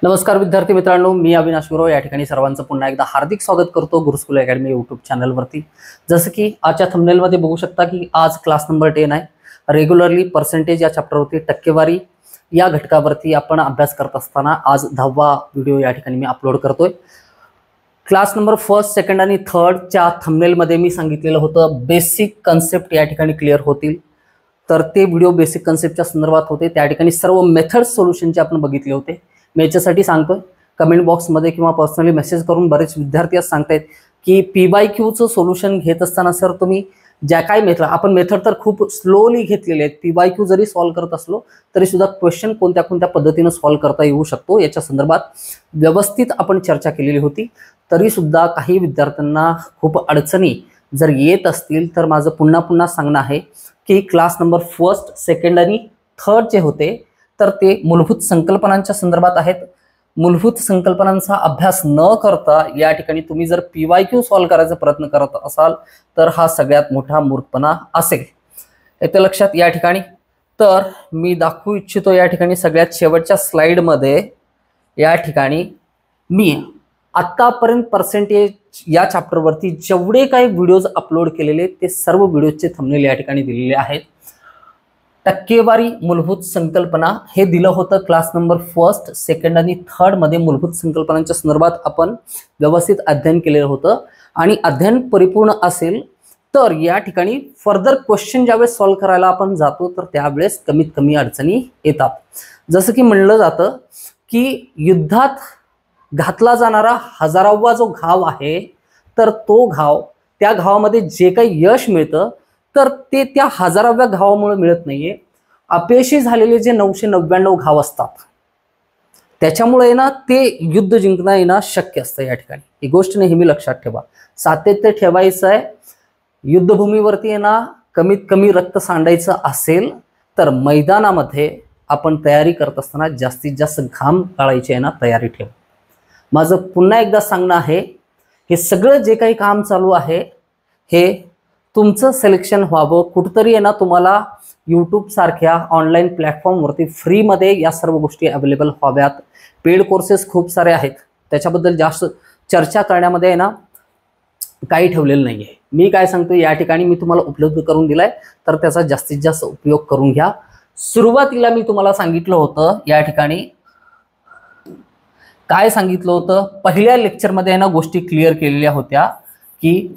नमस्कार विद्यार्थी मित्रांनो, मी अविनाश गुरव या ठिकाणी सर्वांचं पुन्हा एकदा हार्दिक स्वागत करतो गुरुकुल अकॅडमी यूट्यूब चॅनलवरती। जसं की आजच्या थंबनेलमध्ये बघू शकता की आज क्लास नंबर 10 आहे। रेग्युलरली पर्सेंटेज या चॅप्टरवरती टक्केवारी या घटकावरती आपण अभ्यास करत असताना आज 10वा व्हिडिओ या ठिकाणी मी अपलोड करतोय। क्लास नंबर फर्स्ट, सेकंड आणि थर्ड च्या थंबनेलमध्ये मी सांगितलेलं होतं बेसिक कन्सेप्ट या ठिकाणी क्लिअर होतील, तर ते व्हिडिओ बेसिक कन्सेप्टच्या संदर्भात होते। त्या ठिकाणी सर्व मेथड सोल्युशनचे आपण बघितले होते। मी याच्यासाठी सांगतोय, कमेंट बॉक्समध्ये किंवा पर्सनली मेसेज करून बरेच विद्यार्थी असं सांगतायत की PYQचं सोल्युशन घेत असताना सर तुम्ही ज्या काय मेथड, आपण मेथड तर खूप स्लोली घेतलेले आहेत। PYQ जरी सॉल्व करत असलो तरी सुद्धा क्वेश्चन कोणत्या कोणत्या पद्धतीने सॉल्व करता येऊ शकतो याच्या संदर्भात व्यवस्थित आपण चर्चा केलेली होती। तरी सुद्धा काही विद्यार्थ्यांना खूप अडचणी जर येत असतील तर माझं पुन्हा पुन्हा सांगणं आहे की क्लास नंबर फर्स्ट, सेकंड आणि थर्ड जे होते तर ते मूलभूत संकल्पनांच्या संदर्भात आहेत। मूलभूत संकल्पनांचा अभ्यास न करता या ठिकाणी तुम्ही जर PYQ सॉल्व करायचा प्रयत्न करत असाल तर हा सगळ्यात मोठा मूर्खपणा असेल, येते लक्षात। या ठिकाणी तर मी दाखवू इच्छितो या ठिकाणी सगळ्यात शेवटच्या स्लाइडमध्ये या ठिकाणी मी आतापर्यंत पर्सेंटेज या चॅप्टरवरती जेवढे काही व्हिडिओज अपलोड केलेले ते सर्व व्हिडिओचे थंबनेल या ठिकाणी दिलेले आहेत। टक्केवारी मूलभूत संकल्पना हे दिलं होतं क्लास नंबर फर्स्ट, सेकंड आणि थर्ड मध्ये। मूलभूत संकल्पनांच्या संदर्भात आपण व्यवस्थित अध्ययन केलेलं होतं आणि अध्ययन परिपूर्ण असेल तर या ठिकाणी फर्दर क्वेश्चन ज्यावेळेस सॉल्व करायला आपण जातो तर त्यावेळेस कमीत कमी अडचणी येतात। जसं की म्हणलं जातं की युद्धात घातला जाणारा हजारावा जो घाव आहे तर तो घाव, त्या घावामध्ये जे काही यश मिळतं तर ते त्या हजाराव्या घावामुळे मिळत नाहीये। अपयशी झालेले जे 999 घाव असतात त्याच्यामुळे ना ते युद्ध जिंकणं येणं शक्य असतं। या ठिकाणी ही गोष्ट नेहमी लक्षात ठेवा, सातत्य ठेवायचं आहे। युद्धभूमीवरती आहे ना कमीत कमी रक्त सांडायचं असेल तर मैदानामध्ये आपण तयारी करत असताना जास्तीत जास्त घाम गाळायची आहे ना तयारी ठेवा। माझं पुन्हा एकदा सांगणं आहे, हे सगळं जे काही काम चालू आहे हे तुमचं सिलेक्शन व्हावं कुठतरी आहे ना, तुम्हाला यूट्यूब सारख्या ऑनलाईन प्लॅटफॉर्मवरती फ्रीमध्ये या सर्व गोष्टी अवेलेबल व्हाव्यात। पेड कोर्सेस खूप सारे आहेत, त्याच्याबद्दल जास्त चर्चा करण्यामध्ये आहे ना काही ठेवलेलं नाही आहे। मी काय सांगतो या ठिकाणी मी तुम्हाला उपलब्ध करून दिलाय तर त्याचा जास्तीत जास्त उपयोग करून घ्या। सुरुवातीला मी तुम्हाला सांगितलं होतं, या ठिकाणी काय सांगितलं होतं, पहिल्या लेक्चरमध्ये आहे ना गोष्टी क्लिअर केलेल्या होत्या की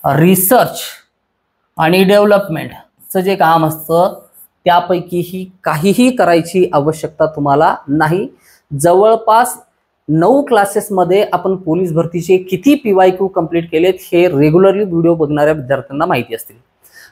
रिसर्च आणि डेव्हलपमेंटचं जे काम असतं त्यापैकीही काहीही करायची आवश्यकता तुम्हाला नाही। जवळपास 9 क्लासेसमध्ये आपण पोलीस भरतीचे किती PYQ कंप्लीट केलेत हे रेग्युलरली व्हिडिओ बघणाऱ्या विद्यार्थ्यांना माहिती असतील।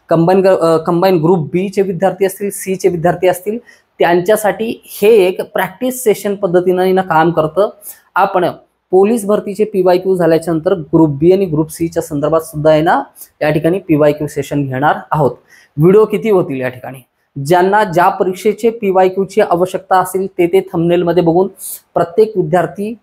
कंबाईन ग्रुप बी चे विद्यार्थी असतील, सी चे विद्यार्थी असतील, त्यांच्यासाठी हे एक प्रॅक्टिस सेशन पद्धतीने काम करतं। आपण पोलीस भरतीचे PYQ झाल्याच्या नंतर ग्रुप बी आणि ग्रुप सी च्या संदर्भात सुद्धा आहे ना या ठिकाणी PYQ सेशन घेणार आहोत। व्हिडिओ किती होतील या ठिकाणी, ज्यांना ज्या परीक्षेचे PYQ ची आवश्यकता असेल ते थंबनेल मध्ये बघून प्रत्येक विद्यार्थी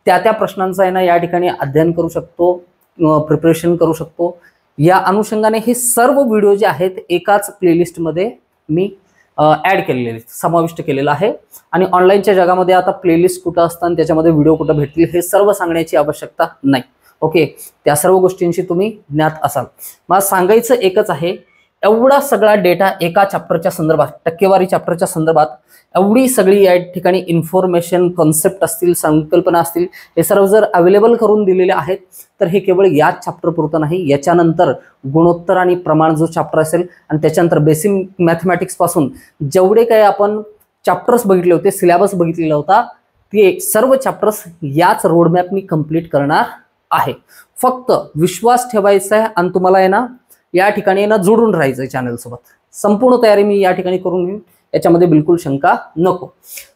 त्या प्रश्नांचा आहे ना या ठिकाणी अध्ययन करू शकतो, प्रिपरेशन करू शकतो। या अनुषंगाने हे सर्व व्हिडिओ जे आहेत एकाच प्लेलिस्ट मध्ये मी ऍड केलेले, समाविष्ट केलेला आहे। आणि ऑनलाईनच्या जगामध्ये आता प्लेलिस्ट कुठं असतात, त्याच्यामध्ये व्हिडिओ कुठं भेटतील हे सर्व सांगण्याची आवश्यकता नाही। ओके, त्या सर्व गोष्टींची तुम्ही ज्ञात असाल। मला सांगायचं एकच आहे, एवढा सगळा डेटा एका चॅप्टरच्या संदर्भात, टक्केवारी चॅप्टरच्या संदर्भात एवढी सगळी या ठिकाणी इन्फॉर्मेशन, कॉन्सेप्ट असतील, संकल्पना असतील, हे सर्व जर अवेलेबल करून दिलेले आहेत तर हे केवळ याच चॅप्टर पुरतं नाही। याच्यानंतर गुणोत्तर आणि प्रमाण जो चॅप्टर असेल आणि त्याच्यानंतर बेसिक मॅथमॅटिक्स पासून जेवढे काही आपण चॅप्टर्स बघितले होते, सिलेबस बघितलेला होता, ते सर्व चॅप्टर्स याच रोडमॅपनी कंप्लीट करणार आहे। फक्त विश्वास ठेवायचा आहे आणि तुम्हाला आहे ना या ठिकाणी ना जोडून राहायचं आहे चॅनल सोबत। संपूर्ण तयारी मी या ठिकाणी करून घेईन, याच्यामध्ये बिलकुल शंका नको।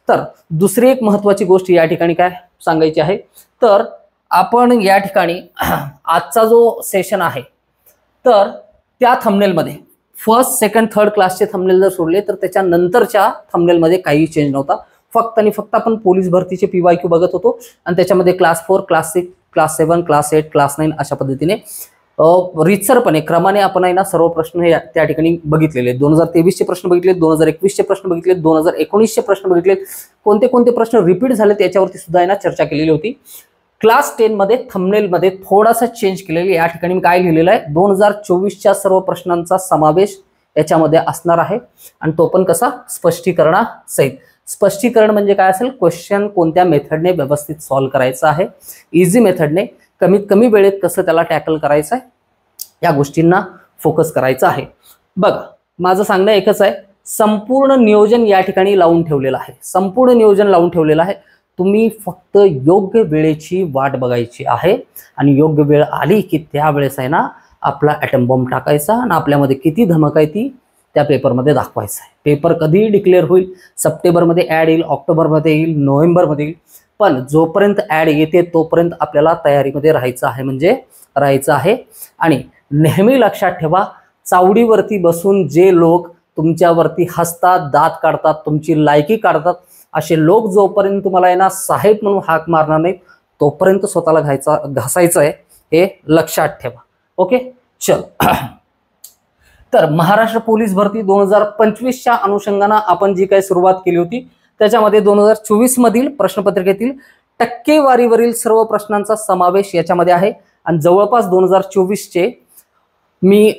तर दुसरी एक महत्त्वाची गोष्ट या ठिकाणी काय सांगायची आहे, तर आपण या ठिकाणी आजचा जो सेशन आहे तर त्या थंबनेलमध्ये फर्स्ट, सेकंड, थर्ड क्लासचे थंबनेल जर सोडले तर त्याच्यानंतरच्या थंबनेलमध्ये काही चेंज नव्हता। फक्त आणि फक्त आपण पोलीस भरतीचे PYQ बघत होतो आणि त्याच्यामध्ये class 4, class 6, class 7, class 8, class 9 अशा पद्धतीने रितसरपणे क्रमाने आपण आहे ना सर्व प्रश्न हे त्या ठिकाणी बघितलेले. 2023 चे प्रश्न बघितले, 2021 चे प्रश्न बघितले, 2019 चे प्रश्न बघितले. कोणते कोणते प्रश्न रिपीट झाले त्याच्यावरती सुद्धा आहे ना चर्चा केलेली होती. क्लास 10 मध्ये थंबनेल मध्ये थोडासा चेंज केलेली. या ठिकाणी मी काय लिहिलेलं आहे, 2024च्या सर्व प्रश्नांचा समावेश याच्यामध्ये असणार आहे आणि तो पण कसा, स्पष्टीकरणासहित. स्पष्टीकरण म्हणजे काय असेल, क्वेश्चन कोणत्या मेथडने व्यवस्थित सॉल्व्ह करायचं आहे, इझी मेथडने कमीत कमी वेळेत कसं त्याला टॅकल करायचं आहे, या गोष्टींना फोकस करायचं आहे. बघा, माझं सांगणं एकच आहे, संपूर्ण नियोजन या ठिकाणी लावून ठेवलेलं आहे. संपूर्ण नियोजन लावून ठेवलेलं आहे. तुम्ही फक्त योग्य वेळेची वाट बघायची आहे आणि योग्य वेळ आली की त्यावेळेस आहे ना आपला ॲटम बॉम्ब टाकायचा आणि आपल्यामध्ये किती धमक आहे ती त्या पेपरमध्ये दाखवायचं आहे. पेपर कधीही डिक्लेअर होईल, सप्टेंबरमध्ये ॲड येईल, ऑक्टोबरमध्ये येईल, नोव्हेंबरमध्ये येईल, पण जोपर्यंत ॲड येते तोपर्यंत आपल्याला तयारीमध्ये राहायचं आहे, म्हणजे राहायचं आहे. आणि नेहमी लक्षात ठेवा, चावडीवरती बसून जे लोक तुमच्यावरती हसतात, दात काढतात, तुमची लायकी काढतात, असे लोक जोपर्यंत तुम्हाला आहे ना साहेब म्हणून हाक मारणार नाहीत तोपर्यंत स्वतःला घासायचं आहे, हे लक्षात ठेवा. ओके, चल. तर महाराष्ट्र पोलीस भरती 2025च्या अनुषंगाने आपण जी काही सुरुवात केली होती त्याच्यामध्ये 2024 मधील प्रश्नपत्रिकेतील टक्केवारीवरील सर्व प्रश्नांचा समावेश याच्यामध्ये आहे. आणि जवळपास 2024चे मी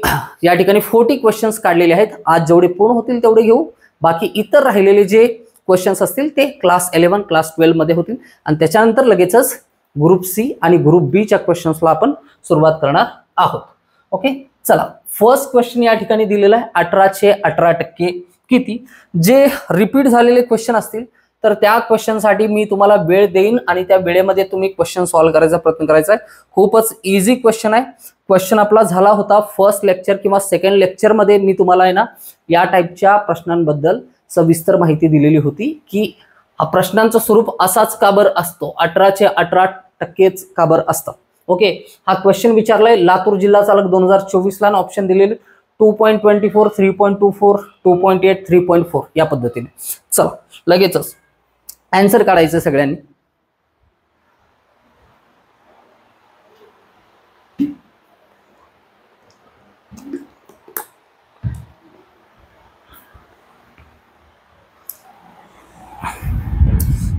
या ठिकाणी 40 क्वेश्चन्स काढलेले आहेत. आज जेवढे पूर्ण होतील तेवढे घेऊ, बाकी इतर राहिलेले जे क्वेश्चन्स असतील ते क्लास 11 क्लास 12 मध्ये होतील आणि त्याच्यानंतर लगेचच ग्रुप सी आणि ग्रुप बी च्या क्वेश्चन्सला आपण सुरुवात करणार आहोत. ओके, चला. फर्स्ट क्वेश्चन या ठिकाणी दिलेला आहे, 18चे 18% किती. जे रिपीट झालेले क्वेश्चन असतील तर त्या क्वेश्चनसाठी मी तुम्हाला वेळ देईन आणि त्या वेळेमध्ये तुम्ही क्वेश्चन सॉल्व्ह करायचा प्रयत्न करायचा आहे. खूपच इझी क्वेश्चन आहे. क्वेश्चन आपला झाला होता फर्स्ट लेक्चर किंवा सेकंड लेक्चरमध्ये. मी तुम्हाला आहे ना या टाईपच्या प्रश्नांबद्दल सविस्तर माहिती दिलेली होती की प्रश्नांचं स्वरूप असाच का बरं असतो, 18चे 18%च का बरं असतं. ओके, हा क्वेश्चन विचारलाय लातूर जिल्हा चालक 2024 ला ऑप्शन दिलेले 2.24, 3.24, 2.8, 3.4 या पद्धतीने. चला लगेचच आन्सर काढायचं सगळ्यांनी.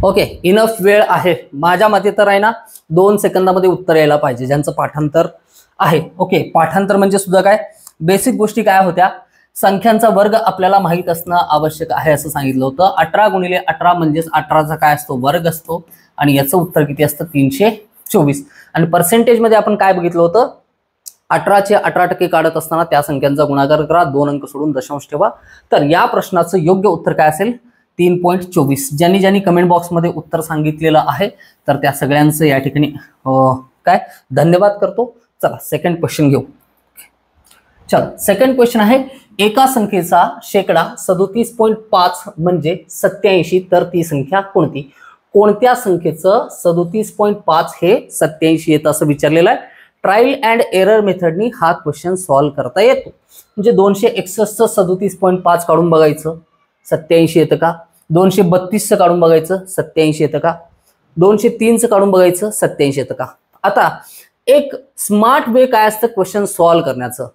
ओके, इनफ वेळ आहे. माझ्या मते तर आहे ना 2 सेकंदामध्ये उत्तर यायला पाहिजे ज्यांचं पाठांतर आहे. ओके, पाठांतर म्हणजे सुद्धा काय, बेसिक गोष्टी काय होत्या, संख्यांचा वर्ग आपल्याला माहित असणं आवश्यक आहे असं सांगितलं होतं. 18 गुणिले 18 म्हणजेच 18चा काय असतो, वर्ग असतो आणि याचं उत्तर किती असतं, 324. आणि पर्सेंटेज मध्ये आपण काय बघितलं होतं, 18चे 18% काढत असताना त्या संख्यांचा गुणाकार करा, 2 अंक सोडून दशांश ठेवा. तर या प्रश्नाचं योग्य उत्तर काय असेल, 3.24. ज्यांनी ज्यांनी कमेंट बॉक्समध्ये उत्तर सांगितलेलं आहे तर त्या सगळ्यांचं या ठिकाणी काय धन्यवाद करतो. चला सेकंड क्वेश्चन घेऊ. चला सेकंड क्वेश्चन आहे, एका संख्येचा शेकडा 37.5 म्हणजे 87, तर ती संख्या कोणती. कोणत्या संख्येचं 37.5 हे 87 येतं असं विचारलेलं आहे. ट्रायल अँड एरर मेथडनी हा क्वेश्चन सॉल्व्ह करता येतो. म्हणजे 261चं 37.5 काढून बघायचं, 87 येतं का. 232चं काढून बघायचं, 87 येतं का. 203चं काढून बघायचं, 87 येतं का. आता एक स्मार्ट वे काय असतं क्वेश्चन सॉल्व्ह करण्याचं,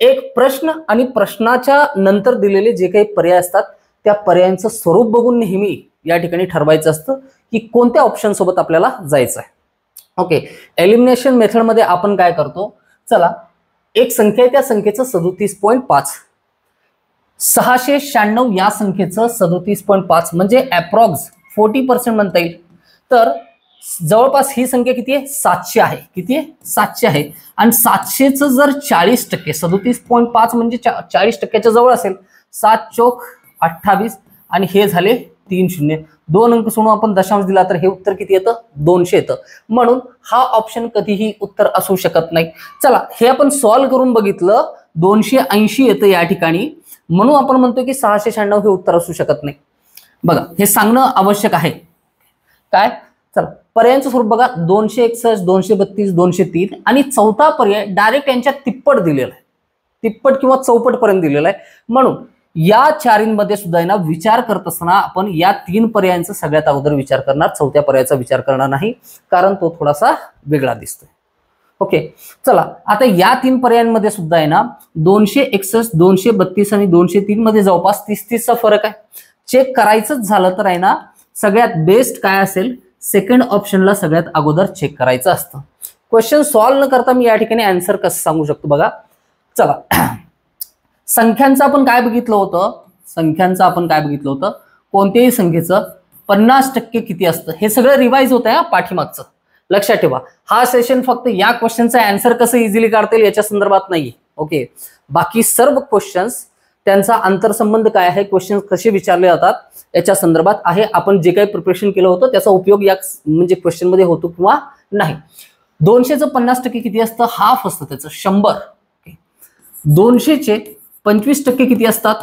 एक प्रश्न आणि प्रश्नाच्या नंतर दिलेले जे काही पर्याय असतात त्या पर्यायांचं स्वरूप बघून नेहमी या ठिकाणी ठरवायचं असतं की कोणत्या ऑप्शन सोबत आपल्याला जायचं आहे. ओके, एलिमिनेशन मेथडमध्ये आपण काय करतो, चला एक संख्या आहे त्या संख्येचं 37.5, 696 या संख्येचं 37.5 म्हणजे अप्रॉक्स 40% म्हणता येईल. तर जवळपास ही संख्या किती आहे, 700 आहे. किती आहे, 700 आहे. आणि 700चं जर 40%, 37.5 म्हणजे 40%च्या जवळ असेल, 7 चौक 28 आणि हे झाले 3 शून्य, 2 अंक सोडून आपण दशांश दिला तर हे उत्तर किती येतं, 200 येतं. म्हणून हा ऑप्शन कधीही उत्तर असू शकत नाही. चला हे आपण सॉल्व्ह करून बघितलं, 280 येतं या ठिकाणी, म्हणून आपण म्हणतो की 696 हे उत्तर असू शकत नाही. बघा हे सांगणं आवश्यक आहे. काय, चला पर्यायांचं स्वरूप बघा, 261, 232, 203 आणि चौथा पर्याय डायरेक्ट यांच्या तिप्पट दिलेला आहे, तिप्पट किंवा चौपट पर्यंत दिलेला आहे. म्हणून या चारींमध्ये सुद्धा ना विचार करत असताना आपण या 3 पर्यायांचा सगळ्यात अगोदर विचार करणार, चौथ्या पर्यायाचा विचार करणार नाही, कारण तो थोडासा वेगळा दिसतोय. ओके, चला आता या 3 पर्यायांमध्ये सुद्धा आहे ना 261, 232 आणि 203 मध्ये जवळपास 30 चा फरक आहे. चेक करायचंच झालं तर आहे ना सगळ्यात बेस्ट काय असेल, सेकंड ऑप्शनला सगळ्यात अगोदर चेक करायचं असतं. क्वेश्चन सॉल्व्ह न करता मी या ठिकाणी आन्सर कसं सांगू शकतो बघा. चला संख्यांचं आपण काय बघितलं होतं, कोणत्याही संख्येचं 50% किती असतं हे सगळं रिवाइज होत आहे पाठीमागचं. लक्षात ठेवा, हा सेशन फक्त या क्वेश्चनचा आन्सर कसं इझिली काढता येईल याच्या संदर्भात नाहीये. ओके, बाकी सर्व क्वेश्चन्स त्यांचा आंतरसंबंध काय आहे, क्वेश्चन कसे विचारले जातात याच्या संदर्भात आहे. आपण जे काही प्रिपरेशन केलं होतं त्याचा उपयोग या म्हणजे क्वेश्चन मध्ये होतो किंवा नाही. 200चं 50% किती असतं, हाफ असतं त्याचं 100. 200चे 25% किती असतात,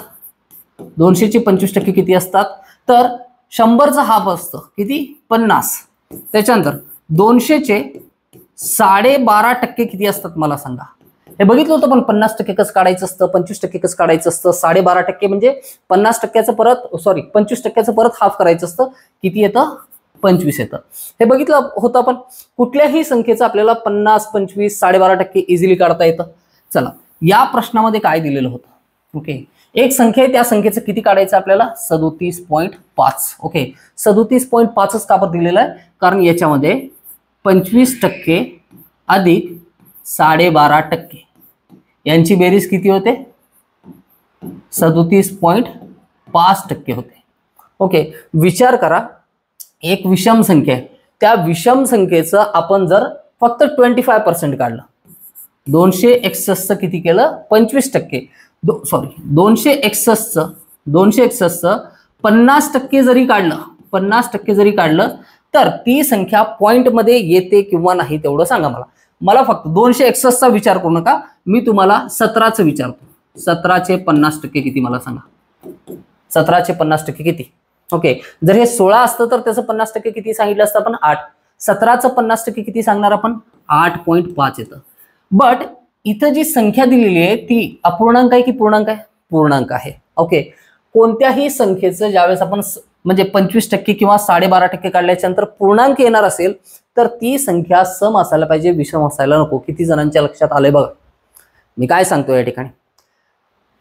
200चे 25% किती असतात, तर 100चं हाफ असतं किती 50. त्याच्यानंतर 200चे 12.5% किती असतात मला सांगा. हे बघितलं होतं पण 50% कसं काढायचं असतं, 25% कसं काढायचं असतं. 12.5% म्हणजे 50%चं परत 25%चं परत हाफ करायचं असतं. किती येतं, 25 येतं. हे बघितलं होतं आपण. कुठल्याही संख्येचं आपल्याला 50, 25, 12.5% इझिली काढता येतं. चला या प्रश्नामध्ये काय दिलेलं होतं. ओके, एक संख्या आहे त्या संख्येचं किती काढायचं आपल्याला 37.5. ओके, 37.5च का बरं दिलेलं आहे, कारण याच्यामध्ये 25% अधिक 12.5% यांची बेरीज किती होते 37.5% होते. ओके, विचार करा एक विषम संख्या आहे, त्या विषम संख्येचं आपण जर फक्त 25% काढलं, 261चं किती केलं 25%, 261चं 50% जरी काढलं, 50% जरी काढलं तर ती संख्या पॉइंट मध्ये येते किंवा नाही तेवढं सांगा मला. मला फक्त 261चा विचार करू नका, मी तुम्हाला 17चं विचारतो. 17चे 50% किती मला सांगा, 17चे 50% किती. ओके, जर हे 16 असतं तर त्याचं 50% किती सांगितलं असतं आपण 8. 17चं 50% किती सांगणार आपण 8.5 येतं. बट इथं जी संख्या दिलेली आहे ती अपूर्णांक आहे की पूर्णांक आहे, पूर्णांक आहे. ओके, कोणत्याही संख्येचं ज्यावेळेस आपण म्हणजे 25% किंवा 12.5% काढल्याच्या नंतर पूर्णांक येणार असेल तर ती संख्या सम असायला पाहिजे, विषम असायला नको. किती जणांच्या लक्षात आलंय बघा मी काय सांगतो या ठिकाणी.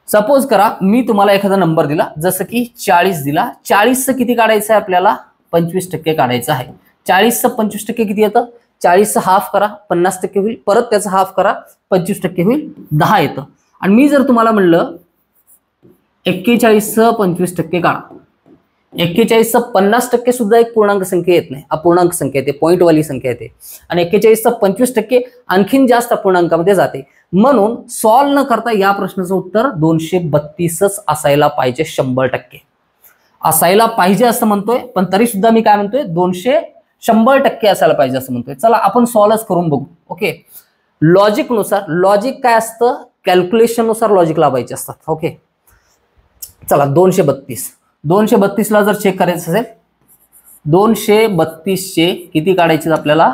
सपोज करा मी तुम्हाला एखादा नंबर दिला, जसं की 40 दिला. 40चं किती काढायचं आहे आपल्याला 25% काढायचं आहे. 40चं 25% किती येतं, 40चं हाफ करा 50% होईल, परत त्याचं हाफ करा 25% होईल 10 येतं. आणि मी जर तुम्हाला म्हणलं 41चं 25% काढा, 41चं 50% सुद्धा एक पूर्णांक संख्या येत नाही, अपूर्णांक संख्या येते, पॉईंटवाली संख्या येते. आणि 41चं 25% आणखीन जास्त अपूर्णांकामध्ये जाते. म्हणून सॉल्व्ह न करता या प्रश्नाचं उत्तर 232च असायला पाहिजे, 100% असायला पाहिजे असं म्हणतोय. पण तरी सुद्धा मी काय म्हणतोय 100% असायला पाहिजे असं म्हणतोय. चला आपण सॉल्व्ह करून बघू. ओके, लॉजिक नुसार, लॉजिक काय असतं कॅल्क्युलेशन नुसार लॉजिक लावायचे असतात. ओके, चला 232ला जर चेक करायचं असेल, 232चे किती काढायचे आपल्याला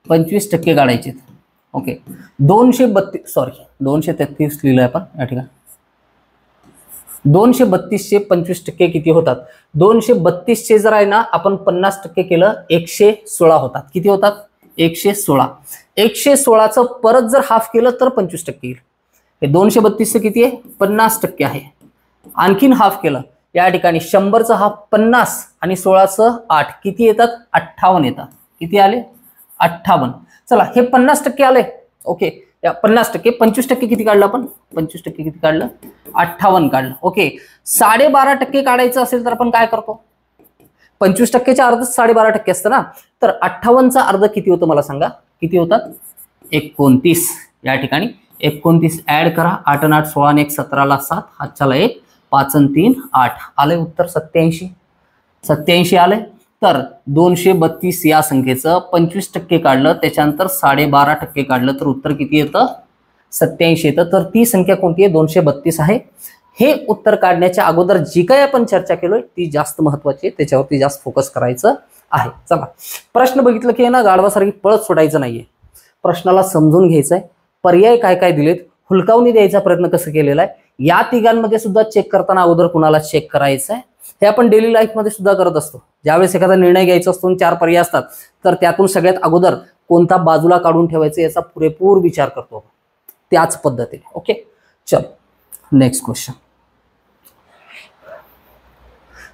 25% काढायचे. ओके, 233 लिहिलंय आपण या ठिकाणी. 232चे 25% किती होतात, 232चे जर आहे ना आपण 50% केलं 116 होतात. किती होतात 116. 116चं परत जर हाफ केलं तर 25% येईल. हे 232चं किती आहे 50% आहे. आणखीन हाफ केलं या ठिकाणी 100चं हाफ 50 आणि 16चं 8 किती येतात 58 येतात. किती आले 58. चला हे 50% आले. ओके, या 50% 25% किती काढलं आपण 25% किती काढलं 58 काढलं. ओके, 12.5% काढायचं असेल तर आपण काय करतो 25%च्या अर्ध 12.5% असतं ना, तर 58चा अर्ध किती होतं मला सांगा, किती होतात 29. या ठिकाणी 29 ऍड करा, 8 आणि 8 16 आणि 1 17ला 7, हातच्याला 1 5 आणि 3 8 आले उत्तर 87 आले. तर 232 या संख्येचं 25% काढलं, त्याच्यानंतर 12.5% काढलं तर उत्तर किती येतं 87 येतं. तर ती संख्या कोणती आहे 232 आहे. हे उत्तर काढण्याच्या अगोदर जी काही आपण चर्चा केलोय ती जास्त महत्वाची आहे, त्याच्यावरती जास्त फोकस करायचं आहे. चला प्रश्न बघितलं की ना गाढवासारखी पळत सोडायचं नाहीये, प्रश्नाला समजून घ्यायचंय, पर्याय काय काय दिलेत, हुलकावणी द्यायचा प्रयत्न कसं केलेला आहे, या तिघांमध्ये सुद्धा चेक करताना अगोदर कुणाला चेक करायचं आहे हे आपण डेली लाईफ मध्ये सुद्धा करत असतो. ज्यावेळेस एखादा निर्णय घ्यायचा असतो 4 पर्याय असतात तर त्यातून सगळ्यात अगोदर कोणता बाजूला काढून ठेवायचं याचा पुरेपूर विचार करतो त्याच पद्धतीने. ओके, चलो नेक्स्ट क्वेश्चन.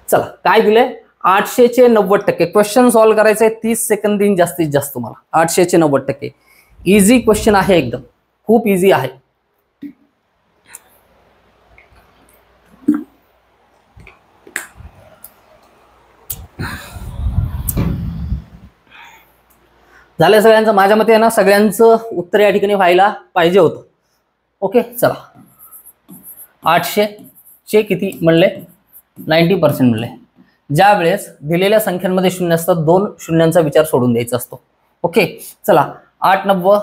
चला काय दिलंय, 800चे 90%. क्वेश्चन सॉल्व्ह करायचंय 30 सेकंद दिन जास्तीत जास्त तुम्हाला. 800चे 90%. इझी क्वेश्चन आहे, एकदम खूप इझी आहे. झालं सगळ्यांचं. माझ्या मते आहे ना, सगळ्यांचं उत्तर या ठिकाणी व्हायला पाहिजे होतं. ओके, चला 800चे किती म्हणले, 90% म्हणले. ज्या वेळेस दिलेल्या संख्यांमध्ये शून्य असतात, 2 शून्यांचा विचार सोडून द्यायचा असतो. ओके, चला 8 9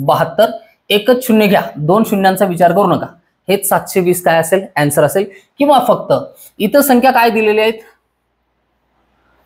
72, एकच शून्य घ्या, 2 शून्यांचा विचार करू नका. हेच 720 काय असेल आन्सर असेल. किंवा फक्त इतर संख्या काय दिलेल्या आहेत,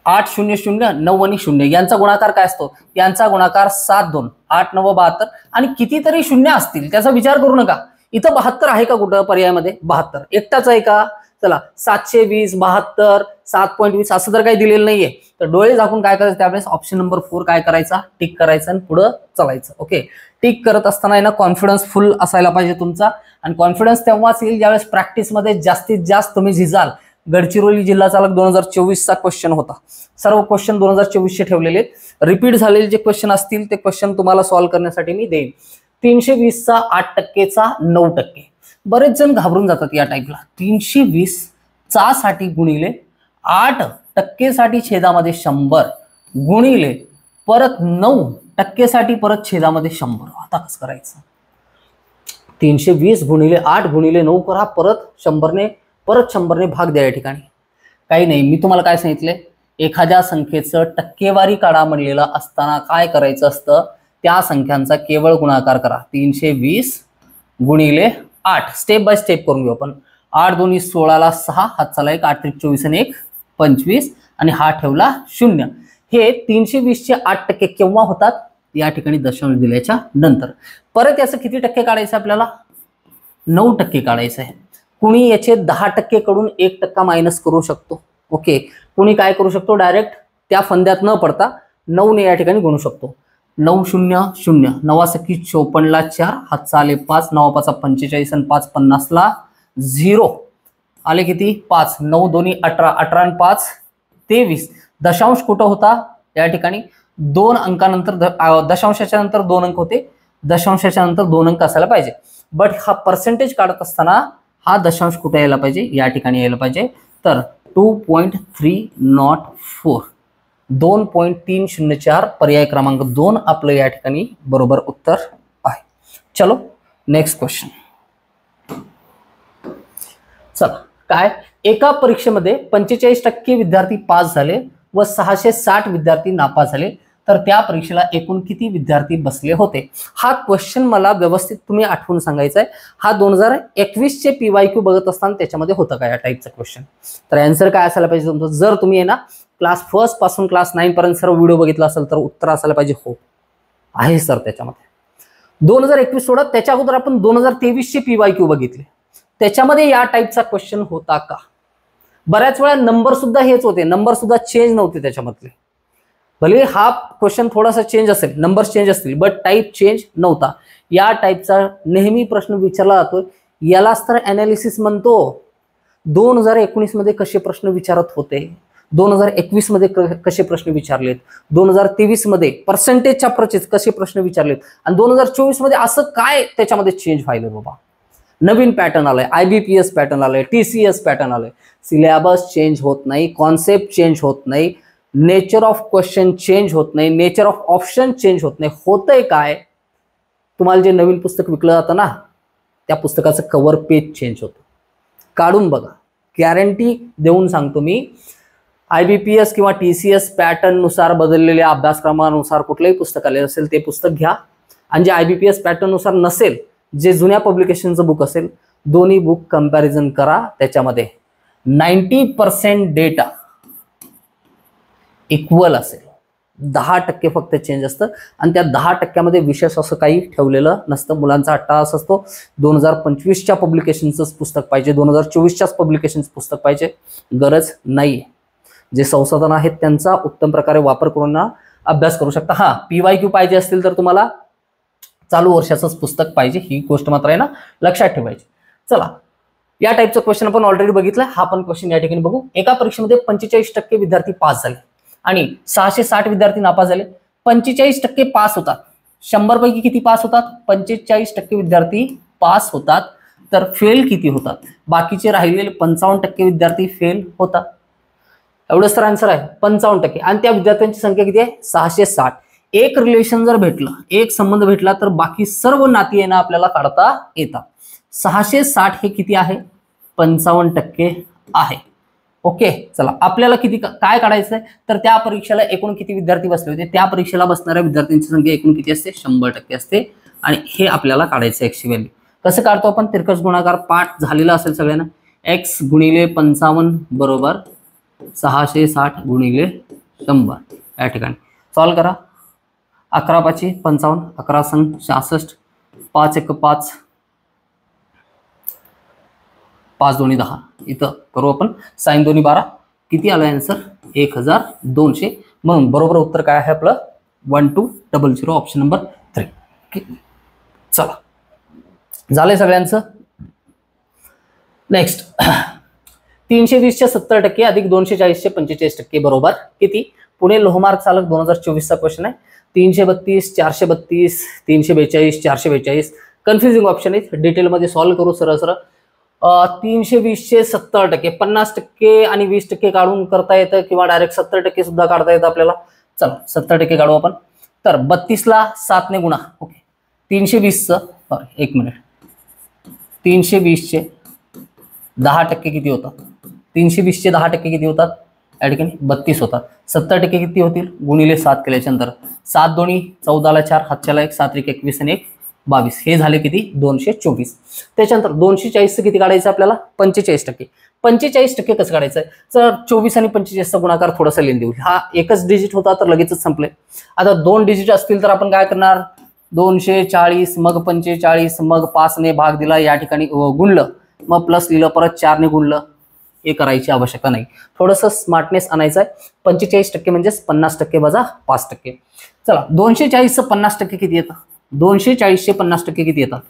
8 0 0 9 आणि 0 यांचा गुणाकार काय असतो, यांचा गुणाकार 7 2, 8 9 72 आणि कितीतरी शून्य असतील त्याचा विचार करू नका. इथं 72 आहे का कुठं पर्यायामध्ये, 72 एकटाच आहे का. चला 720 72 7.20 असं तर काही दिलेलं नाहीये. तर डोळे झाकून काय करायचं, त्यावेळेस ऑप्शन नंबर 4 काय करायचा, टिक करायचा आणि पुढे चालायचं. ओके, टिक करत असताना ना कॉन्फिडन्स फुल असायला पाहिजे तुमचा. आणि कॉन्फिडन्स तेव्हाच येईल ज्यावेळेस प्रॅक्टिसमध्ये जास्तीत जास्त तुम्ही झिजाल. गडचिरोली जिल्हा चालक 2024चा क्वेश्चन होता. सर्व क्वेश्चन 2024चे ठेवलेले आहेत. रिपीट झालेले जे क्वेश्चन असतील ते क्वेश्चन तुम्हाला सॉल्व्ह करण्यासाठी मी देईन. 320चा 8%चा 9%. बरेच जण घाबरून जातात या टाईपला. 320 चा साठी गुणिले 8% साठी छेदामध्ये 100 गुणिले परत 9% साठी परत छेदामध्ये 100. आता कसं करायचं, 320 गुणिले 8 गुणिले 9 करा, परत 100ने भाग द्या. या ठिकाणी काही नाही, मी तुम्हाला काय सांगितलंय, एखाद्या संख्येचं टक्केवारी काढा म्हणलेलं असताना काय करायचं असतं, त्या संख्यांचा केवळ गुणाकार करा. 320 गुणिले 8 स्टेप बाय स्टेप करून घेऊ आपण. 8 2 16ला 6, हात चाला 1, 8 3 24 आणि 1 25 आणि हा ठेवला 0. हे 320चे 8% केव्हा होतात, या ठिकाणी दशांश दिल्याच्या नंतर. परत याचं किती टक्के काढायचं आपल्याला, 9% काढायचं आहे. कुणी याचे 10% कडून 1% मायनस करू शकतो. ओके, कुणी काय करू शकतो, डायरेक्ट त्या फंद्यात न पडता 9 ने या ठिकाणी गुणू शकतो. 9 0 0 9 सकी 54ला 4, हात चाले 5, 9 5 45 आणि 5 50ला 0 आले किती 5, 9 2 18, 18 आणि 5 23. दशांश कुठं होता, या ठिकाणी 2 अंकानंतर, दशांशाच्या नंतर 2 अंक होते, दशांशाच्या नंतर 2 अंक असायला पाहिजे. बट हा पर्सेंटेज काढत असताना हा दशांश कुठे यायला पाहिजे, या ठिकाणी यायला पाहिजे. तर 2.304 2.304 पर्याय क्रमांक 2 आपलं या ठिकाणी बरोबर उत्तर आहे. चलो नेक्स्ट क्वेश्चन. चला काय, एका परीक्षेमध्ये 45% विद्यार्थी पास झाले व 660 विद्यार्थी नापास झाले, तर त्या परीक्षेला एकूण किती विद्यार्थी बसले होते. हा क्वेश्चन मला व्यवस्थित तुम्ही आठवून सांगायचा आहे. हा 2021चे PYQ बघत असताना त्याच्यामध्ये होतं का या टाईपचा क्वेश्चन. तर आन्सर काय असायला पाहिजे तुमचं, जर तुम्ही आहे ना क्लास 1 पासून क्लास 9 पर्यंत सर्व व्हिडिओ बघितला असेल तर उत्तर असायला पाहिजे हो आहे सर त्याच्यामध्ये. 2021 सोडत त्याच्या अगोदर आपण 2023चे PYQ बघितले, त्याच्यामध्ये या टाईपचा क्वेश्चन होता का. बऱ्याच वेळा नंबर सुद्धा हेच होते, नंबर सुद्धा चेंज नव्हते त्याच्यामधले. भले हा क्वेश्चन थोडासा चेंज असेल, नंबर्स चेंज असतील, बट टाईप चेंज नव्हता. या टाईपचा नेहमी प्रश्न विचारला जातो, यालाच तर अनालिसिस म्हणतो. 2019 मध्ये कसे प्रश्न विचारत होते, 2021 मध्ये कसे प्रश्न विचारलेत, 2023 मध्ये पर्सेंटेजच्या प्रचेस कसे प्रश्न विचारलेत, आणि 2024 मध्ये असं काय त्याच्यामध्ये चेंज व्हायला बाबा. नवीन पॅटर्न आलाय, IBPS पॅटर्न आलाय, TCS पॅटर्न आलाय. सिलेबस चेंज होत नाही, कॉन्सेप्ट चेंज होत नाही, नेचर ऑफ क्वेश्चन चेंज होत नाही, नेचर ऑफ ऑप्शन चेंज होत नाही. होतंय काय, तुम्हाला जे नवीन पुस्तक विकलं जातं ना, त्या पुस्तकाचं कव्हर पेज चेंज होतं. काढून बघा, गॅरंटी देऊन सांगतो मी. IBPS किंवा TCS पॅटर्न नुसार बदललेल्या अभ्यासक्रमानुसार कुठलंही पुस्तक आले असेल ते पुस्तक घ्या, आणि जे IBPS पॅटर्न नुसार नसेल, जे जुन्या पब्लिकेशनचं बुक असेल, दोन्ही बुक कंपॅरिझन करा. त्याच्यामध्ये 90% डेटा इक्वल असेल, 10% फक्त चेंज असतं, आणि त्या 10% विशेष असं काही ठेवलेलं नसतं. मुलांचा अट्टाहास असतो, 2025च्या पब्लिकेशनचंच पुस्तक पाहिजे, 2024च्याच पब्लिकेशनचं पुस्तक पाहिजे, गरज नाही. जे संसाधन आहेत त्यांचा उत्तम प्रकारे वापर करून ना अभ्यास करू शकता. हा, PYQ पाहिजे असतील तर तुम्हाला चालू वर्षाचंच पुस्तक पाहिजे, ही गोष्ट मात्र आहे ना लक्षात ठेवायची. चला, या टाईपचं क्वेश्चन आपण ऑलरेडी बघितलं. हा पण क्वेश्चन या ठिकाणी बघू. एका परीक्षेमध्ये 45% विद्यार्थी पास झाले आणि 660 विद्यार्थी नापास झाले. 45% पास होतात. 100 पैकी किती पास होतात? 45% विद्यार्थी पास होतात. तर फेल किती होतात? बाकीचे राहिलेले 55% विद्यार्थी फेल होतात. एवढंच तर आन्सर आहे, 55%. आणि त्या विद्यार्थ्यांची संख्या किती आहे? 660. एक रिलेशन जर भेटलं, एक संबंध भेटला तर बाकी सर्व नाती आहे ना आपल्याला काढता येतात. 660 हे किती आहे? 55% आहे. ओके, चला, आपल्याला किती काय काढायचं आहे? तर त्या परीक्षेला एकूण किती विद्यार्थी बसले होते? त्या परीक्षेला बसणाऱ्या विद्यार्थ्यांची संख्या एकूण किती असते? 100% असते. आणि हे आपल्याला काढायचं एक्सची व्हॅल्यू. कसं काढतो आपण? तिरकस गुणाकार पाठ झालेला असेल सगळ्यांना. x गुणिले 55 बरोबर 660 गुणिले 100. या ठिकाणी सॉल्व करा. 11 5 55, 11 संग 66, 5 1 5, 5 2 10. इथं करू आपण. साइन 2 12. किती आलं आन्सर? 1200. म्हणून बरोबर उत्तर काय आहे आपलं? 1200, ऑप्शन नंबर 3. चला, झालंय सगळ्यांचं. नेक्स्ट, 320 चे 70% अधिक 240 चे 45% बरोबर किती? पुणे लोहमार्ग चालक 2024 चा क्वेश्चन आहे. 332, 432, 342, 442. कन्फ्युजिंग ऑप्शन आहे, डिटेलमध्ये सॉल्व्ह करू सरळ सरळ. 320 चे 70%, 50% आणि 20% काढून करता येतं किंवा डायरेक्ट 70% सुद्धा काढता येतं आपल्याला. चला, 70% काढू आपण. तर 32 ला 7 ने गुणा. ओके, 320चं, एक मिनिट, 320 चे 10% किती होतात? 320 चे 10% किती होतात? या ठिकाणी 32 होतात. 70% किती होतील? गुणिले 7 केल्याच्या नंतर 7 2 14 ला 4, हातच्याला 1, 7 1 21 आणि 1 22. हे झाले किती? 224. त्याच्यानंतर 240 किती काढायचं आपल्याला? 45%. 45% कसं काढायचं? तर 24 आणि 45चा गुणाकार थोडासा लिहून देऊ. हा एकच डिजिट होता तर लगेचच संपले. आता 2 डिजिट असतील तर आपण काय करणार? 240 मग 45 मग 5 ने भाग दिला, या ठिकाणी गुणलं, मग प्लस लिहिलं, परत 4 ने गुणलं. हे करायची आवश्यकता नाही. थोडंसं स्मार्टनेस आणायचं आहे. 45% म्हणजेच 50% वजा 5%. चला, 240चं 50% किती येतं? 240चे 50% किती येतात?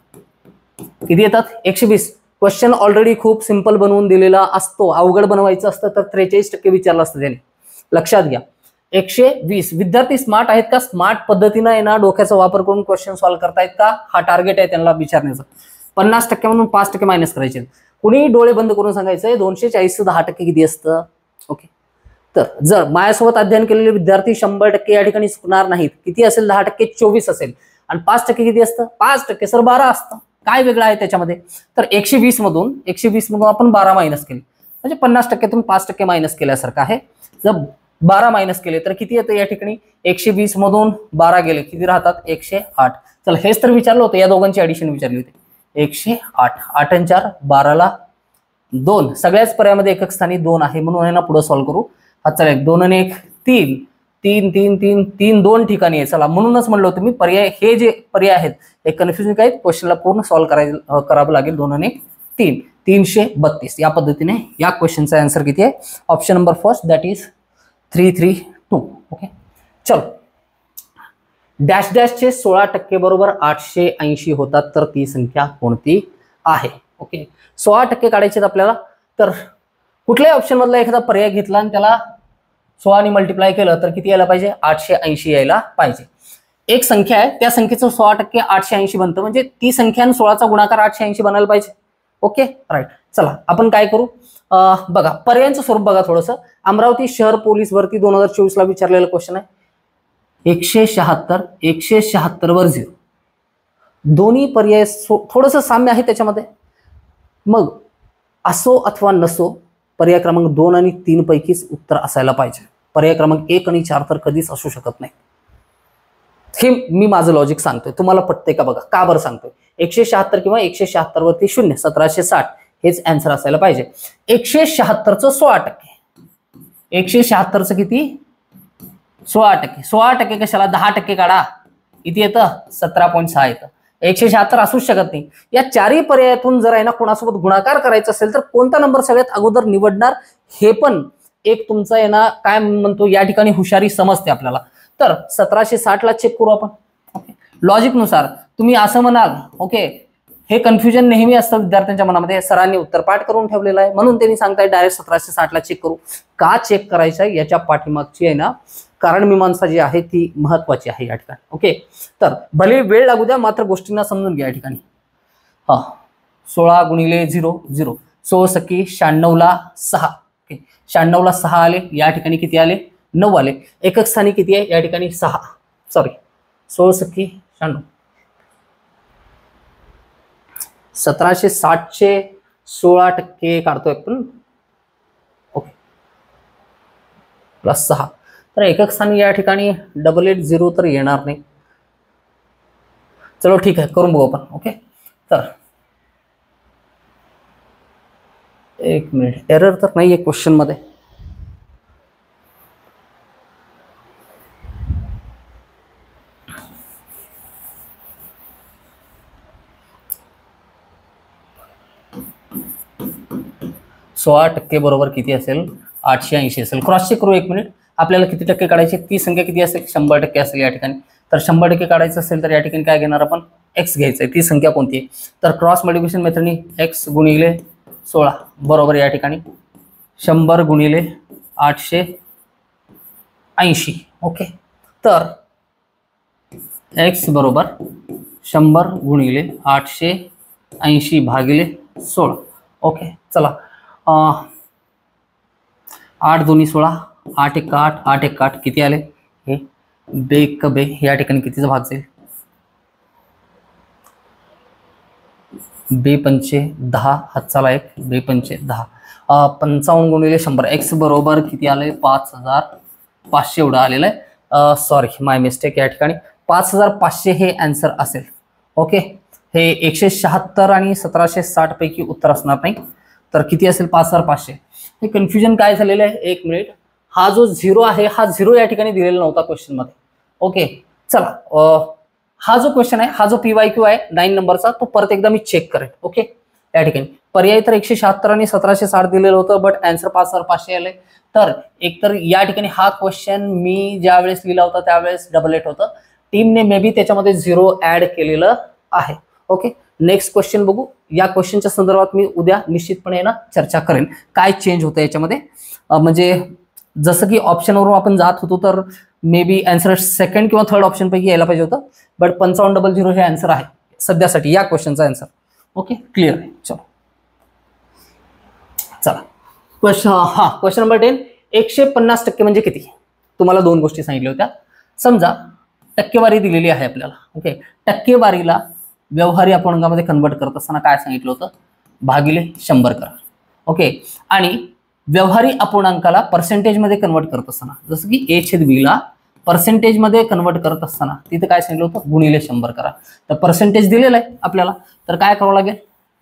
किती येतात? 120. क्वेश्चन ऑलरेडी खूप सिंपल बनवून दिलेला असतो. अवघड बनवायचं असतं तर 43% विचारलं असतं त्याने. लक्षात घ्या. 120. विद्यार्थी स्मार्ट आहेत का? स्मार्ट पद्धतीनं आहे ना डोक्याचा वापर करून क्वेश्चन सॉल्व्ह करतायत का? हा टार्गेट आहे त्यांना विचारण्याचं. 50% म्हणून 5% मायनस करायचे. कुणी डोळे बंद करून सांगायचंय 240चं 10% किती असतं? ओके, तर जर माझ्यासोबत अध्ययन केलेले विद्यार्थी 100% या ठिकाणी चुकणार नाहीत. किती असेल? 10%, 24 असेल. आणि 5% किती असतं? 5% सर 12 असतं. काय वेगळं आहे त्याच्यामध्ये? तर 120 मधून आपण 12 मायनस केले, म्हणजे 50%तून 5% मायनस केल्यासारखं आहे. जर 12 मायनस केले तर किती येतं? या ठिकाणी 120 मधून 12 गेले, किती राहतात? 108. चला, हेच तर विचारलं होतं, या दोघांची ऍडिशन विचारली होती. 108. 8 आणि 4 12ला 2. सगळ्याच पर्यायामध्ये एकक स्थानी 2 आहे, म्हणून आहे ना पुढे सॉल्व्ह करू. हा चला, 2 आणि 1 3, 3 3 3 3 2 ठिकाणी आहे. चला, म्हणूनच म्हणलं होतं मी पर्याय, हे जे पर्याय आहेत हे कन्फ्युजिंग आहेत. क्वेश्चनला पूर्ण सॉल्व्ह करावं लागेल. 2 आणि 1 3, 332. या पद्धतीने या क्वेश्चनचा आन्सर किती आहे? Option number first, that is 332. Okay, चलो. डॅश डॅशचे 16% बरोबर 880 होतात, तर ती संख्या कोणती आहे? ओके, 16% काढायचे आपल्याला. तर कुठल्याही ऑप्शन मधला एखादा पर्याय घेतला आणि त्याला 16 ने मल्टिप्लाय केलं तर किती यायला पाहिजे? 880 यायला पाहिजे. एक संख्या आहे, त्या संख्येचं 16% 880 बनतं, म्हणजे ती संख्या आणि 16चा गुणाकार 880 बनायला पाहिजे. Okay, right. चला, आपण काय करू? बघा, पर्यायांचं स्वरूप बघा थोडंसं. अमरावती शहर पोलीस भरती 2024 ला विचारलेला क्वेश्चन आहे. 176 वर 0. दोन्ही पर्याय थोडंसं साम्य आहे त्याच्यामध्ये. मग असो अथवा नसो, पर्याय क्रमांक 2 आणि 3 पैकीच उत्तर असायला पाहिजे. पर्याय क्रमांक 1 आणि 4 तर कधीच असू शकत नाही. हे मी माझं लॉजिक सांगतोय, तुम्हाला पटते का बघा. का बरं सांगतोय? 176 किंवा 176 वरती 0, 1760 हेच आन्सर असायला पाहिजे. 176चं 16%. 176चं किती? 16%. 16% कशाला? 10% काढा, किती येतं? 17.6 येतं. 176 असूच शकत नाही. या चारही पर्यायातून जर आहे ना कोणासोबत गुणाकार करायचा असेल तर कोणता नंबर सगळ्यात अगोदर निवडणार, हे पण एक तुमचा आहे ना काय म्हणतो या ठिकाणी हुशारी समजते आपल्याला. तर 1760 ला चेक करू आपण. ओके, लॉजिक नुसार तुम्ही असं म्हणाल, ओके हे कन्फ्युजन नेहमी असतं विद्यार्थ्यांच्या मनामध्ये, सरांनी उत्तर पाठ करून ठेवलेलं आहे म्हणून त्यांनी सांगताय डायरेक्ट 1760 ला चेक करू. का चेक करायचं आहे याच्या पाठीमागची आहे ना कारण मीमांसा जी आहे ती महत्वाची आहे या ठिकाणी. ओके, तर भले वेळ लागू द्या मात्र गोष्टींना समजून घ्या या ठिकाणी. 16 गुणिले 0 0, 16 सकी 96 ला 6. ओके, 96 ला 6 आले, या ठिकाणी किती आले 9 आले. एकक स्थानी किती आहे या ठिकाणी 6, सॉरी 16 सकी 96. 1760 चे 16% काढतोय आपण. ओके, प्लस 6, तर एकक स्थानी या ठिकाणी 880 तर येणार नाही. चलो ठीक आहे, करून बघू आपण. ओके, तर एक मिनिट, एरर तर नाही आहे क्वेश्चन मध्ये. सोळा टक्के बरोबर किती असेल 880 असेल. क्रॉस चेक करू एक मिनिट. आपल्याला किती टक्के काढायचे, ती संख्या किती असेल 100% असेल या ठिकाणी. तर 100% काढायचं असेल तर या ठिकाणी काय घेणार आपण, एक्स घ्यायचं आहे. ती संख्या कोणती आहे तर क्रॉस मल्टिप्लिकेशन मेथडनी एक्स गुणिले 16 बरोबर या ठिकाणी 100 गुणिले 880. ओके, तर एक्स बरोबर 100 गुणिले 880 भागिले 16. ओके, चला 8 दोन्ही 16, 8 एक 8, 8 एक 8 किती आले, हे बे एक बे या ठिकाणी कितीचा भाग जाईल, बे पंचे 10, हातचाला एक, बे पंचे 10. 55 गुणिले 100, एक्स बरोबर किती आले 5500 एवढं आलेलं आहे. सॉरी माय मिस्टेक, या ठिकाणी 5500 हे आन्सर असेल. ओके, हे 176 आणि 1760 पैकी उत्तर असणार नाही, तर किती असेल 5500. हे कन्फ्युजन काय झालेलं आहे, एक मिनिट. हा जो 0 आहे हा 0 या ठिकाणी दिलेला नव्हता क्वेश्चन मध्ये. ओके, चला हा जो क्वेश्चन आहे, हा जो PYQ आहे 9 नंबरचा, तो परत एकदा मी चेक करेन. ओके, या ठिकाणी पर्याय तर 176 आणि 1760 दिलेलं होतं, बट आन्सर 5500 आले. तर एकतर या ठिकाणी हा क्वेश्चन मी ज्या वेळेस लिहिला होता त्यावेळेस 88 होतं, टीमने मे बी त्याच्यामध्ये 0 ऍड केलेलं आहे. ओके, नेक्स्ट क्वेश्चन बघू. या क्वेश्चनच्या संदर्भात मी उद्या निश्चितपणे ना चर्चा करेन काय चेंज होतं याच्यामध्ये. म्हणजे जसं की ऑप्शनवरून आपण जात होतो तर मे बी आन्सर सेकंड किंवा थर्ड ऑप्शन पैकी यायला पाहिजे होतं, बट 5500 हे आन्सर आहे सध्यासाठी या क्वेश्चनचा आन्सर. ओके, क्लिअर आहे. चलो चला क्वेश्चन नंबर 10. 150% म्हणजे किती. तुम्हाला दोन गोष्टी सांगितल्या होत्या. समजा टक्केवारी दिलेली आहे आपल्याला. ओके, टक्केवारीला व्यवहारी अपूर्णांकामध्ये कन्वर्ट करत असताना काय सांगितलं होतं, भागिले 100 करा. ओके, आणि व्यवहारी अपूर्णांकाला पर्सेंटेज मध्ये कन्वर्ट करत असताना, जसं की A/B ला पर्सेंटेज मध्ये कन्वर्ट करत असताना तिथे काय सांगितलं होतं, गुणिले 100 करा. तर पर्सेंटेज दिलेलं आहे आपल्याला, तर काय करावं लागेल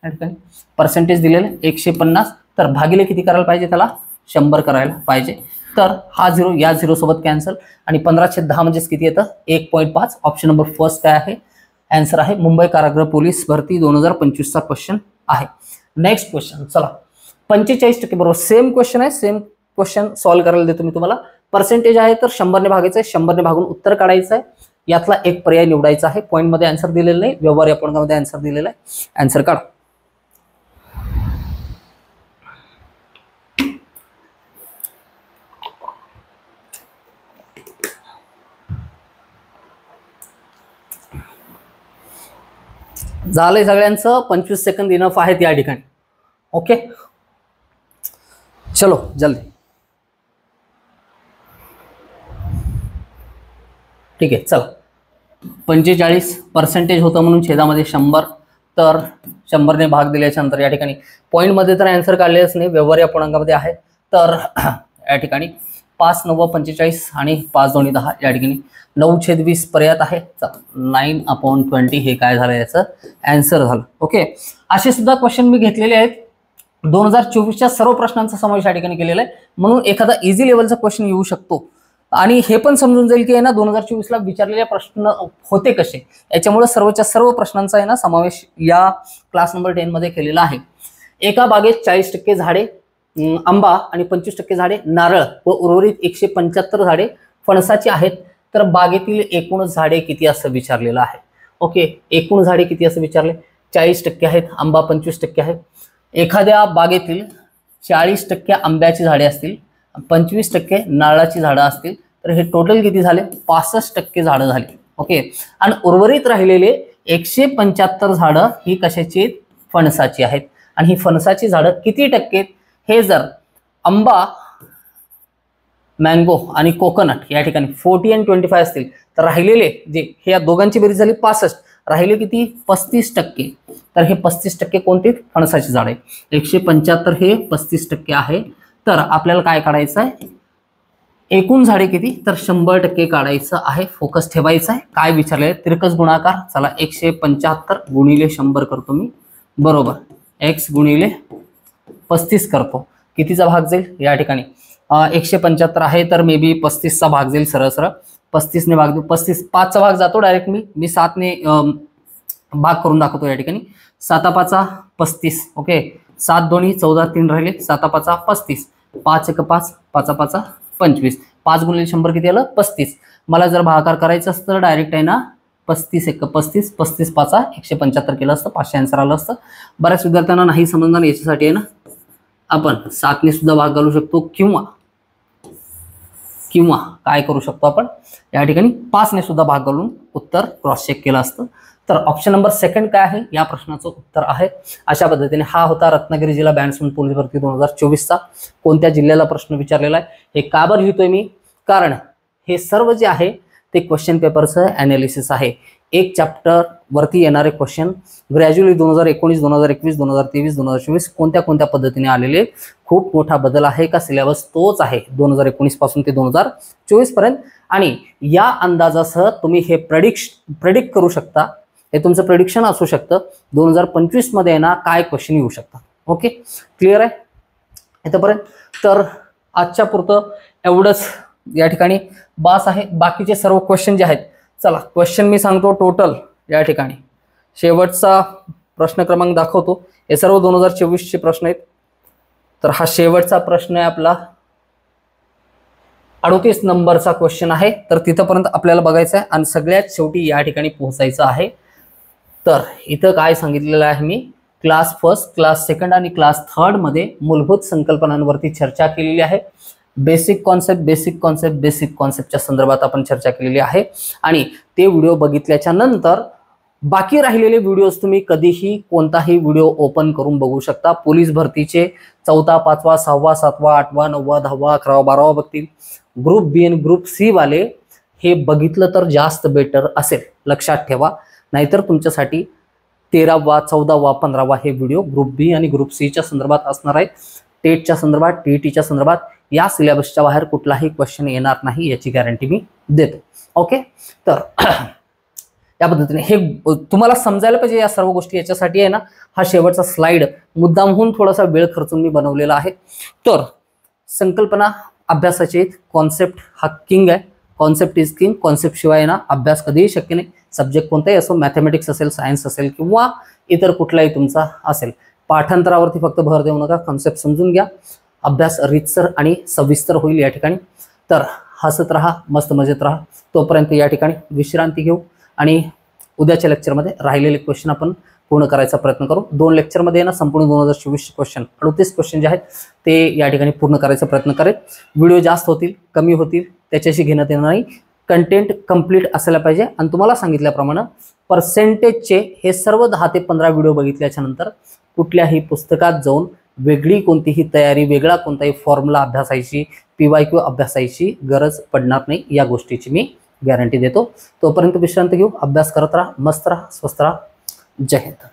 या ठिकाणी, पर्सेंटेज दिलेलं आहे 150, तर भागिले किती करायला पाहिजे, त्याला 100 करायला पाहिजे. तर हा 0 या 0 सोबत कॅन्सल, आणि 15/10 म्हणजेच किती येतं 1.5. ऑप्शन नंबर फर्स्ट काय आहे, आन्सर आहे मुंबई कारागृह पोलीस भरती 2025 चा क्वेश्चन आहे. नेक्स्ट क्वेश्चन, चला 45% बरोबर सेम क्वेश्चन आहे. सेम क्वेश्चन सॉल्व्ह करायला देतो मी तुम्हाला. पर्सेंटेज आहे तर 100 ने भागायचं आहे, 100 ने भागून उत्तर काढायचं आहे. यातला एक पर्याय निवडायचा आहे. पॉईंट मध्ये आन्सर दिलेलं नाही, व्यवहारी अपूर्णांकामध्ये आन्सर दिलेला आहे. आन्सर काढा. झालंय सगळ्यांचं. 25 सेकंद इनफ आहेत या ठिकाणी. ओके, चलो जल्दी. ठीक आहे, चला 45% होतं म्हणून छेदामध्ये 100, तर 100 ने भाग दिल्याच्या नंतर या ठिकाणी पॉईंट मध्ये तर आन्सर काढलेच नाही, व्यवहारी अपूर्णांकामध्ये आहे. तर या ठिकाणी 5 9 45 आणि 5 2 10 या ठिकाणी 9/20 पर्याय आहे. 9/20 हे काय झालं याचं आन्सर झालं. ओके, असे सुद्धा क्वेश्चन मी घेतलेले आहेत. 2024च्या सर्व प्रश्नांचा समावेश या ठिकाणी केलेला आहे, म्हणून एखादा इझी लेवलचा क्वेश्चन येऊ शकतो. आणि हे पण समजून जाईल की आहे ना 2024ला विचारलेले प्रश्न होते कसे, याच्यामुळे सर्वच्या सर्व प्रश्नांचा आहे ना समावेश या क्लास नंबर 10 मध्ये केलेला आहे. एका बागेत 40% झाडे आंबा आणि 25% झाडे नारळ व उर्वरित 175 झाडे फणसाची आहेत. तर बागेतील एकूण झाडे किती असं विचारलेलं आहे. ओके, एकूण झाडे किती असं विचारले. 40% आहेत, आंबा 25% आहे. एखाद्या बागेतील 40% आंब्याची झाडे असतील, 25% नारळाची झाडं असतील, तर हे टोटल किती झाले. 65% झाडं झाली. ओके, आणि उर्वरित राहिलेले 175 झाडं ही कशाची आहेत, फणसाची आहेत. आणि ही फणसाची झाडं किती टक्के, हे जर आंबा, मँगो आणि कोकोनट या ठिकाणी 40 आणि 25 असतील, तर राहिलेले जे हे या दोघांची बेरीज झाली 65, राहिले किती 35%. तर हे 35% कोणती, फणसाची झाड आहे. 175 हे 35% आहे. तर आपल्याला काय काढायचं आहे, एकूण झाडे किती, तर 100% काढायचं आहे. फोकस ठेवायचा आहे. काय विचारले, तिरकस गुणाकार. चला 175 गुणिले 100 करतो मी, बरोबर x गुणिले 35 करतो. कितीचा भाग जाईल या ठिकाणी, 175 आहे तर मे बी 35चा भाग जाईल. सरळ सरळ 35 ने भाग देऊ. 35 5चा भाग जातो डायरेक्ट. मी 7 ने भाग करून दाखवतो या ठिकाणी. 7 5 35. ओके, 7 2 14 3 राहिले. 7 5 35. 5 1 5 5 5 25. 5 गुणिले 100 किती आलं, 35. मला जर भागाकार करायचं असतं तर डायरेक्ट आहे ना, 35 1 35 35 5 175 केलं असतं, 500 आन्सर आलं असतं. बऱ्याच विद्यार्थ्यांना नाही समजणार, याच्यासाठी आहे ना आपण 7 ने सुद्धा भाग घालू शकतो, किंवा काय करू शकतो आपण या ठिकाणी 5 ने सुद्धा भाग घालून उत्तर क्रॉस चेक केलं असतं. तर ऑप्शन नंबर 2 काय आहे या प्रश्नाचं उत्तर आहे. अशा पद्धतीने हा होता रत्नागिरी जिल्हा बँड्समन पोलीस भरती 2024चा. कोणत्या जिल्ह्याला प्रश्न विचारलेला आहे हे का बरं लिहितोय मी, कारण हे सर्व जे आहे ते क्वेश्चन पेपरचं ॲनालिसिस आहे. एक चॅप्टर वरती येणारे क्वेश्चन ग्रॅज्युअली 2019 2021 2023 2024 कोणत्या पद्धतीने आलेले. खूप मोठा बदल आहे का, सिलेबस तोच आहे 2019 पासून ते 2024 पर्यंत. आणि या अंदाजासह तुम्ही हे प्रेडिक्ट करू शकता. हे तुमचं प्रेडिक्शन असू शकतं 2025 मध्ये ना काय क्वेश्चन येऊ शकतात. ओके, क्लिअर आहे इथपर्यंत. तर आजच्या पुरतं एवढंच या ठिकाणी बास आहे. बाकीचे सर्व क्वेश्चन जे आहेत, चला क्वेश्चन मी सांगतो टोटल या ठिकाणी. शेवटचा प्रश्न क्रमांक दाखवतो. हे सर्व 2024चे प्रश्न आहेत. तर हा शेवटचा प्रश्न आहे आपला 38 नंबरचा क्वेश्चन आहे. तर तिथपर्यंत आपल्याला बघायचं आहे आणि सगळ्यात शेवटी या ठिकाणी पोहोचायचं आहे. तर इथं काय सांगितलेलं आहे मी, क्लास 1, क्लास 2 आणि क्लास 3 मध्ये मूलभूत संकल्पनांवरती चर्चा केलेली आहे. बेसिक कॉन्सेप्टच्या संदर्भात आपण चर्चा केलेली आहे. आणि ते व्हिडिओ बघितल्याच्या नंतर बाकी राहिलेले व्हिडिओज तुम्ही कधीही कोणताही व्हिडिओ ओपन करून बघू शकता. पोलीस भरतीचे 4, 5, 6, 7, 8, 9, 10, 11, 12 बघतील. ग्रुप बी आणि ग्रुप सी वाले हे बघितलं तर जास्त बेटर असेल, लक्षात ठेवा. नाहीतर तुमच्यासाठी 13वा 14वा 15वा हे व्हिडिओ ग्रुप बी आणि ग्रुप सीच्या संदर्भात असणार आहेत. टेटच्या संदर्भात, टीईटीच्या संदर्भात या सिलेबसच्या बाहेर कुठलाही क्वेश्चन येणार नाही याची गॅरंटी मी देतो. ओके, तर या पद्धतीने हे तुम्हाला समजायला पाहिजे या सर्व गोष्टी. याच्यासाठी आहे ना हा शेवटचा स्लाइड मुद्दामहून थोडासा वेळ खर्चून मी बनवलेला आहे. तर संकल्पना अभ्यासाचे कॉन्सेप्ट हा किंग आहे. Concept is king. कॉन्सेप्ट शिवाय ना अभ्यास कधीही शक्य नाही. सब्जेक्ट कोणताही असो, मॅथमॅटिक्स असेल, सायन्स असेल किंवा इतर कुठलाही तुमचा असेल. पाठांतरावरती फक्त भर देऊ नका, कॉन्सेप्ट समजून घ्या. अभ्यास रीतसर आणि सविस्तर होईल या ठिकाणी. तर हसत राहा, मस्त मजेत राहा. तोपर्यंत या ठिकाणी विश्रांती घेऊ आणि उद्याच्या लेक्चरमध्ये राहिलेले क्वेश्चन आपण पूर्ण करायचा प्रयत्न करू. 2 लेक्चरमध्ये ना संपूर्ण 2024 क्वेश्चन 38 क्वेश्चन जे आहेत ते या ठिकाणी पूर्ण करायचा प्रयत्न करेल. व्हिडिओ जास्त होतील कमी होतील त्याच्याशी घेण्यात येणार नाही. कंटेंट कंप्लीट असायला पाहिजे. आणि तुम्हाला सांगितल्याप्रमाणे पर्सेंटेजचे हे सर्व 10 ते 15 व्हिडिओ बघितल्याच्या नंतर कुठल्याही पुस्तकात जाऊन वेगळी कोणतीही तयारी, वेगळा कोणताही फॉर्म्युला अभ्यासायची, PYQ अभ्यासायची गरज पडणार नाही. या गोष्टीची मी गॅरंटी देतो. तोपर्यंत विश्रांती घेऊ, अभ्यास करत राहा, मस्त राहा, स्वस्थ राहा. जय हिंद.